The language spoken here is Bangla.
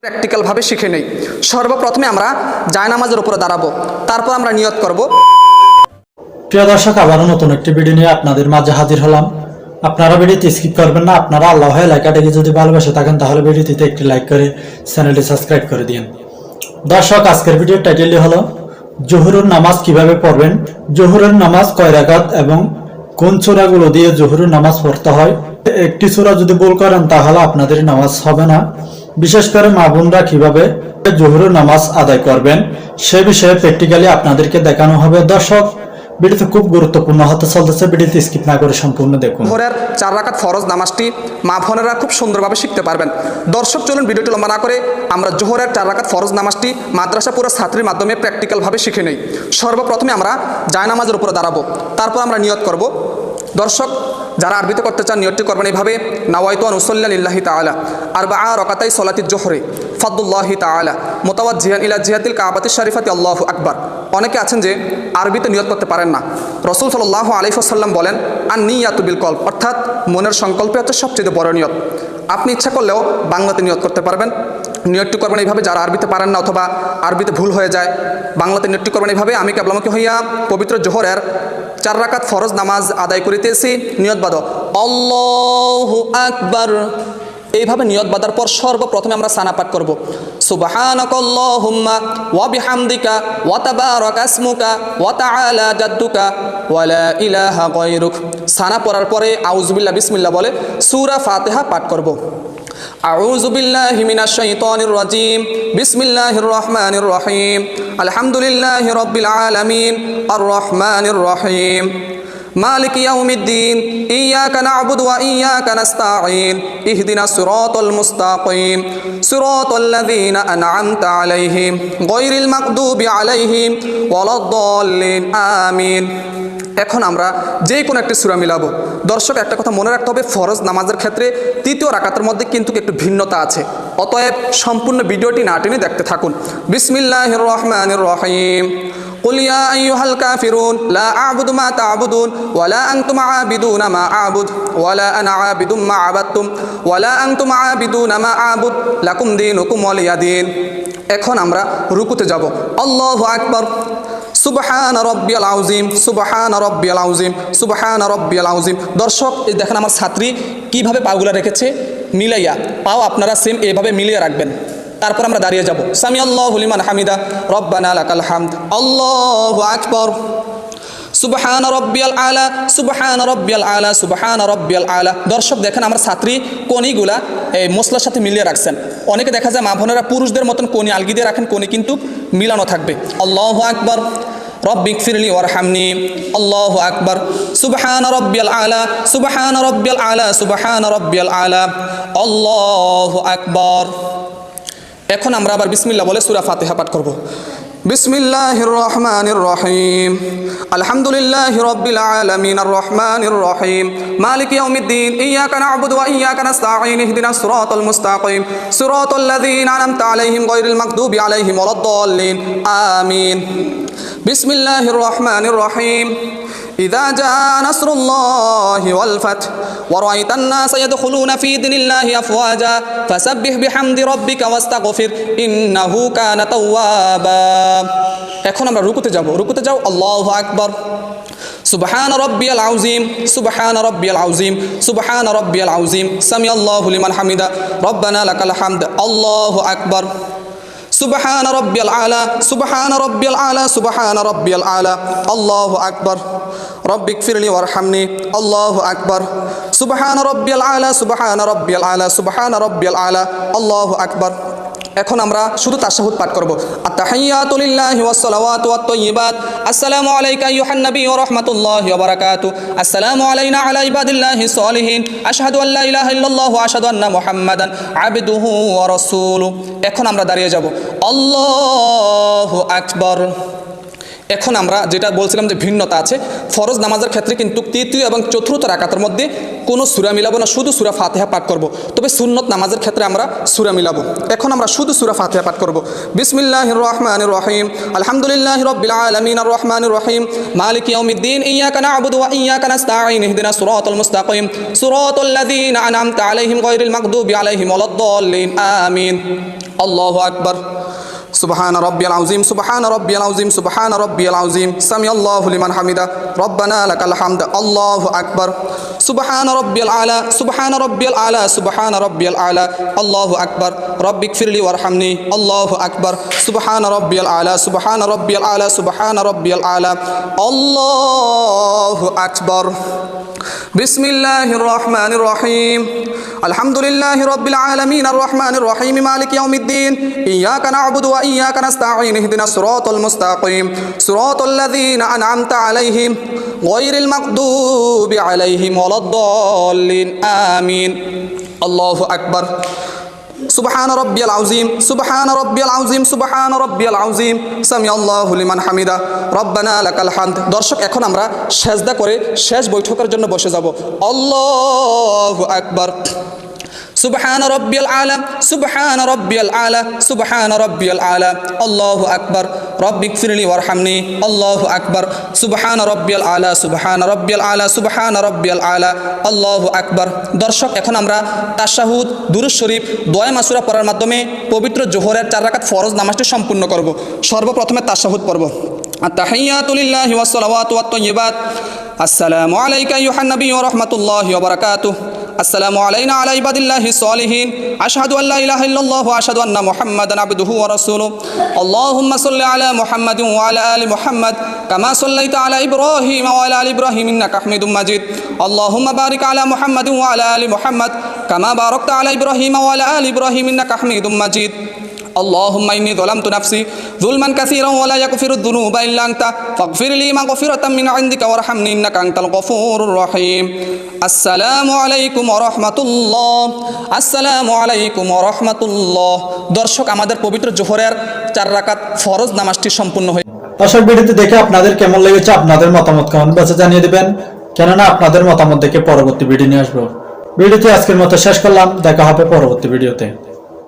প্র্যাকটিক্যালভাবে শিখে নেই। সর্বপ্রথমে আমরা জায়নামাজের উপরে দাঁড়াবো, তারপর আমরা নিয়ত করব। প্রিয় দর্শক, আবারও নতুন একটি ভিডিও নিয়ে আপনাদের মাঝে হাজির হলাম। আপনারা ভিডিওটি স্কিপ করবেন না। আপনারা আল্লাহ লেখাটাকে যদি ভালোবেসে থাকেন তাহলে ভিডিওটিতে একটি লাইক করে চ্যানেলটি সাবস্ক্রাইব করে দিন। দর্শক, আজকের ভিডিওর টাইটেলটি হলো জোহরের নামাজ কিভাবে পড়বেন, জোহরের নামাজ কয় রাকাত এবং কোন সূরাগুলো দিয়ে জোহরের নামাজ পড়তে হয়। একটি সূরা যদি ভুল করেন তাহলে আপনাদের নামাজ হবে না। বিশেষ করে মা বোনরা কিভাবে জোহরের নামাজ আদায় করবেন সে বিষয়ে প্র্যাকটিক্যালি আপনাদেরকে দেখানো হবে। দর্শক, ভিডিওটি খুব গুরুত্বপূর্ণ হতে চলতেছে, ভিডিওটি স্কিপ না করে সম্পূর্ণ দেখুন। জোহরের 4 রাকাত ফরজ নামাজটি মা বোনেরা খুব সুন্দরভাবে শিখতে পারবেন। দর্শক, চলুন ভিডিওটি লম্বা না করে আমরা জোহরের 4 রাকাত ফরজ নামাজটি মাদ্রাসা পুরো ছাত্রীর মাধ্যমে প্র্যাকটিক্যালভাবে শিখে নেই। সর্বপ্রথমে আমরা জায়নামাজের উপরে দাঁড়াবো, তারপর আমরা নিয়ত করব। দর্শক, যারা আরবিতে করতে চান নিয়তটি করবেন এইভাবে: নাওয়াইতু আন উসাল্লি লিল্লাহি তাআলা আরবাআ রাকাতাই সলাতিজ জোহরি ফাদলুল্লাহি তাআলা মুতাওয়াজ্জিহান ইলা জিহাতিল কাবাতিশ শরীফাতি আল্লাহু আকবার। অনেকে আছেন যে আরবিতে নিয়ত করতে পারেন না। রাসূল সাল্লাল্লাহু আলাইহি ওয়াসাল্লাম বলেন, আন নিয়াতু বিল কলব, অর্থাৎ মনের সংকল্পে হচ্ছে সবচেয়ে বড় নিয়ত। আপনি ইচ্ছা করলেও বাংলাতে নিয়ত করতে পারবেন। নিয়তটি করবেন এইভাবে, যারা আরবিতে পারেন না অথবা আরবিতে ভুল হয়ে যায়, বাংলাতে নিয়তটি করবেন এইভাবে: আমি কেবলামুখী হইয়া পবিত্র জোহরের 4 রাকাত ফরজ নামাজ আদায় করিতেছি, নিয়ত বাঁধো আল্লাহু আকবার। এইভাবে নিয়ত বাঁধার পর সর্বপ্রথমে আমরা সানা পাঠ করব। সুবহানাকাল্লাহুম্মা ওয়া বিহামদিকা ওয়া তাবারাকা ইসমুকা ওয়া তাআলা জাদ্দুকা ওয়া লা ইলাহা গায়রুক। সানা পড়ার পরে আউযুবিল্লাহ বিসমিল্লাহ বলে সূরা ফাতিহা পাঠ করব। আউযু বিল্লাহি মিনাশ শাইতানির রাজিম, বিসমিল্লাহির রহমানির রহিম, আলহামদুলিল্লাহি রাব্বিল আলামিন, আর রহমানির রহিম, মালিক ইয়াউমিদ্দিন, ইয়্যাকা না'বুদু ওয়া ইয়্যাকা নাস্তাঈন, ইহদিনাস সিরাতাল মুস্তাকিম, সিরাতাল্লাযীনা আন'আমতা আলাইহিম, গায়রিল মাগদুবি আলাইহিম ওয়ালাদ-দাল্লিন, আমিন। এখন আমরা যে কোনো একটি সূরা মিলাবো। দর্শক, একটা কথা মনে রাখতে হবে, ফরজ নামাজের ক্ষেত্রে তৃতীয় রাকাতের মধ্যে কিন্তু একটু ভিন্নতা আছে। অতএব সম্পূর্ণ ভিডিওটি না টেনে দেখতে থাকুন। বিসমিল্লাহির রহমানির রহিম। قل يا أيها الكافرون لا أعبد ما تعبدون ولا أنتم عابدون ما أعبد ولا أنا عابد ما عبدتم ولا أنتم عابدون ما أعبد لكم دينكم ولي دين। এখন আমরা রুকুতে যাব। আল্লাহু আকবার। সুবহান রাব্বিয়াল আযীম, সুবহান রাব্বিয়াল আযীম, সুবহান রাব্বিয়াল আযীম। দর্শক, এই দেখেন আমার ছাত্রী কিভাবে পাগুলা রেখেছে মিলাইয়া। পাও আপনারা সেম এইভাবে মিলিয়ে রাখবেন। তারপর আমরা দাঁড়িয়ে যাব। সামি আল্লাহু লিমান হামিদা, রব্বানা লাকাল হামদ, আল্লাহু আকবার। সুবহান রাব্বিয়াল আলা, সুবহান রাব্বিয়াল আলা, সুবহান রাব্বিয়াল আলা। দর্শক, দেখেন আমার ছাত্রী কোণিগুলা এই মশলার সাথে মিলিয়ে রাখছেন। অনেকে দেখা যায় মা বোনেরা পুরুষদের মতন কোণি আলগি দিয়ে রাখেন, কোণি কিন্তু মিলানো থাকবে। আল্লাহু আকবার। রব্বিগফিরলি ওয়ারহামনি, আল্লাহু আকবার। সুবহান রাব্বিয়াল আলা, সুবহান রাব্বিয়াল আলা, সুবহান রাব্বিয়াল আলা, আল্লাহু আকবার। এখন আমরা আবার বিসমিল্লাহ বলে সূরা ফাতিহা পাঠ করব। বিসমিল্লাহির রহমানির রহিম, আলহামদুলিল্লাহি রাব্বিল আলামিন, আর রহমানির রহিম, মালিক ইয়াউমিদ্দিন, ইয়্যাকা না'বুদু ওয়া ইয়্যাকা নাস্তাঈন, ইহদিনাস সিরাতাল মুস্তাকিম, সিরাতাল্লাযীনা আন'আমতা আলাইহিম গায়রিল মাগদুবি আলাইহিম ওয়ালাদ-দাল্লিন, আমিন। বিসমিল্লাহির রহমানির রহিম। إذا جاء نصر الله والفتح ورأيت الناس يدخلون في دين الله أفواجا فسبح بحمد ربك واستغفر إنه كان توابا। এখন আমরা রুকুতে যাব। রুকুতে যাও। আল্লাহু আকবার। সুবহান রাব্বিয়াল আযীম, সুবহান রাব্বিয়াল আযীম, সুবহান রাব্বিয়াল আযীম, সামি আল্লাহু লিমান হামিদা, রব্বানা লাকাল হামদ, আল্লাহু আকবার। সুবহান রাব্বিয়াল আলা, সুবহান রাব্বিয়াল আলা, সুবহান রাব্বিয়াল আলা, আল্লাহু আকবার। রব্বিগফিরলি ওয়ারহামনি, আল্লাহু আকবার। সুবহান রাব্বিয়াল আলা, সুবহান রাব্বিয়াল আলা, সুবহান রাব্বিয়াল আলা, আল্লাহু আকবার। এখন আমরা শুধু তাশাহুদ পাঠ করব। আত-তাহিয়াতু লিল্লাহি ওয়াস সালাওয়াতু ওয়াত তাইয়্যিবাত, আসসালামু আলাইকা আইয়ুহান নাবী ওয়া রাহমাতুল্লাহি ওয়া বারাকাতুহু, আসসালামু আলাইনা আলা ইবাদিল্লাহিস সলিহিন, আশহাদু আল্লা ইলাহা ইল্লাল্লাহ ওয়া আশহাদু আন্না মুহাম্মাদান আবদুহু ওয়া রাসূলুহু। এখন আমরা দাঁড়িয়ে যাব। আল্লাহু আকবার। এখন আমরা যেটা বলছিলাম যে ভিন্নতা আছে, ফরজ নামাজের ক্ষেত্রে কিন্তু তৃতীয় এবং চতুর্থ রাকাতের মধ্যে কোনো সূরা মিলাবো না, শুধু সূরা ফাতিহা পাঠ করব। তবে সুন্নত নামাজের ক্ষেত্রে আমরা সূরা মিলাবো। এখন আমরা শুধু সূরা ফাতিহা পাঠ করব। বিসমিল্লাহির রহমানির রহিম, আলহামদুলিল্লাহি রাব্বিল আলামিন আর রহমানির রহিম, মালিকি ইয়াউমিদ্দিন, ইয়্যাকা না'বুদু ওয়া ইয়্যাকা নাস্তাঈন, ইহদিনাস সিরাতাল মুস্তাকিম, সিরাতাল লাযীনা আন'আমতা আলাইহিম গায়রিল মাগদুবি আলাইহিম ওয়ালাদ-দাল্লিন, আমিন। আল্লাহু আকবার। সুবহান রাব্বিয়াল আযীম, সুবহান রাব্বিয়াল আযীম, সুবহান রাব্বিয়াল আযীম, সামিআল্লাহু লিমান হামিদা, রব্বানা লাকাল হামদ, আল্লাহু আকবার। সুবহান রাব্বিয়াল আলা, সুবহান রাব্বিয়াল আলা, সুবহান রাব্বিয়াল আলা, আল্লাহু আকবার। রব্বিগফিরলি ওয়ারহামনি, আল্লাহু আকবার। সুবহান রাব্বিয়াল আলা, সুবহান রাব্বিয়াল আলা, সুবহান রাব্বিয়াল আলা, আল্লাহু আকবার। বিসমিল্লাহির রহমানির রহিম, আলহামদুলিল্লাহি রাব্বিল আলামিন আর রহমানির রহিম, মালিকি ইয়াউমিদ্দিন, ইয়্যাকা না'বুদু ওয়া ইয়্যাকা নাস্তাঈন, ইহদিনাস সিরাতাল মুস্তাকিম, সিরাতাল লাযীনা আন'আমতা আলাইহিম গায়রিল মাগদুবি আলাইহিম ওয়ালাদ-দাল্লিন, আমিন। আল্লাহু আকবার। সুবহান রাব্বিয়াল আযীম, সুবহান রাব্বিয়াল আযীম, সুবহান রাব্বিয়াল আযীম, সামিআল্লাহু লিমান হামিদা, রব্বানা লাকাল হামদ। দর্শক, এখন আমরা সেজদা করে শেষ বৈঠকের জন্য বসে যাব। আল্লাহু আকবার। সুবহান রাব্বিয়াল আলা, সুবহান রাব্বিয়াল আলা, সুবহান রাব্বিয়াল আলা, আল্লাহু আকবার। রব্বিগফিরলি ওয়ারহামনি, আল্লাহু আকবার। সুবহান রাব্বিয়াল আলা, সুবহান রাব্বিয়াল আলা, সুবহান রাব্বিয়াল আলা, আল্লাহু আকবার। দর্শক, এখন আমরা তাশাহুদ, দুরূদ শরীফ, দোয়া মাসুরা পড়ার মাধ্যমে পবিত্র জোহরের 4 রাকাত ফরজ নামাজটি সম্পূর্ণ করব। সর্বপ্রথমে তাশাহুদ পড়ব। আত-তাহিয়াতু লিল্লাহি ওয়াস সালাওয়াতু ওয়াত তাইয়্যিবাত, আসসালামু আলাইকা আইয়ুহান নাবিয়্যু ওয়া রাহমাতুল্লাহি ওয়া বারাকাতুহু, আসসালামু আলাইনা আলা ইবাদিল্লাহিস সলিহিন, আশহাদু আল্লা ইলাহা ইল্লাল্লাহু ওয়া আশহাদু আন্না মুহাম্মাদান আবদুহু ওয়া রাসূলুহু, আল্লাহুম্মা সাল্লি আলা মুহাম্মাদিন ওয়া আলা আলি মুহাম্মাদ কামা সাল্লাইতা আলা ইব্রাহিম ওয়া আলা আলি ইব্রাহিম ইন্নাকা হামিদুম মাজিদ, আল্লাহুম্মা বারিক আলা মুহাম্মাদিন ওয়া আলা আলি মুহাম্মাদ কামা বারাকতা আলা ইব্রাহিম ওয়া আলা আলি ইব্রাহিম ইন্নাকা হামিদুম মাজিদ। اللهم إني ظلمت نفسي ظلما كثيرا ولا يغفر الذنوب إلا أنت فاغفر لي مغفرة من عندك وارحمني إنك أنت الغفور الرحيم। السلام عليكم ورحمة الله, السلام عليكم ورحمة الله। দর্শক, আমাদের পবিত্র জোহরের 4 রাকাত ফরজ নামাজটি সম্পূর্ণ হয়ে। দর্শক, ভিডিওটি দেখে আপনাদের কেমন লেগেছে আপনাদের মতামত কমেন্ট বক্সে জানিয়ে দিবেন, কেননা আপনাদের মতামত দেখে পরবর্তী ভিডিও নিয়ে আসবো। ভিডিওটি আজকের মতো শেষ করলাম, দেখা হবে পরবর্তী ভিডিওতে।